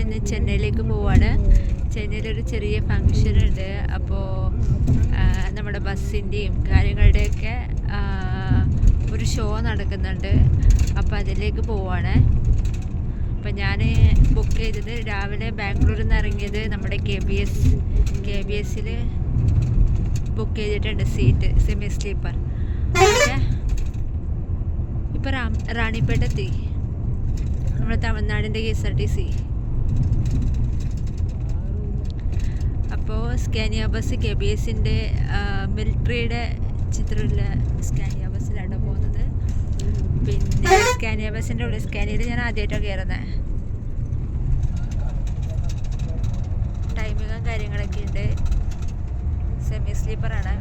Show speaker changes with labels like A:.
A: ഞാനിന്ന് ചെന്നൈയിലേക്ക് പോവാണ്. ചെന്നൈയിലൊരു ചെറിയ ഫങ്ഷൻ ഉണ്ട്. അപ്പോൾ നമ്മുടെ ബസ്സിൻ്റെയും കാര്യങ്ങളുടെയൊക്കെ ഒരു ഷോ നടക്കുന്നുണ്ട്. അപ്പോൾ അതിലേക്ക് പോവാണ്. അപ്പം ഞാൻ ബുക്ക് ചെയ്തത് രാവിലെ ബാംഗ്ലൂരിൽ നിന്ന് ഇറങ്ങിയത് നമ്മുടെ KBS ബുക്ക് ചെയ്തിട്ടുണ്ട് സീറ്റ്, സെമി സ്ലീപ്പർ. പക്ഷേ ഇപ്പോൾ റാണിപ്പേട്ട എത്തി, നമ്മുടെ തമിഴ്നാടിൻ്റെ KSRTC. അപ്പോൾ സ്കാനിയ ബസ് KBSൻ്റെ മിലിറ്ററിയുടെ ചിത്രമുള്ള സ്കാനിയ ബസ്സിലാണ് പോകുന്നത്. പിന്നെ സ്കാനിയ ബസ്സിൻ്റെ ഉള്ളിൽ, സ്കാനിയയിൽ ഞാൻ ആദ്യമായിട്ടാണ് കയറുന്നത്. ടൈമിങ്ങും കാര്യങ്ങളൊക്കെ ഉണ്ട്. സെമി സ്ലീപ്പറാണ്.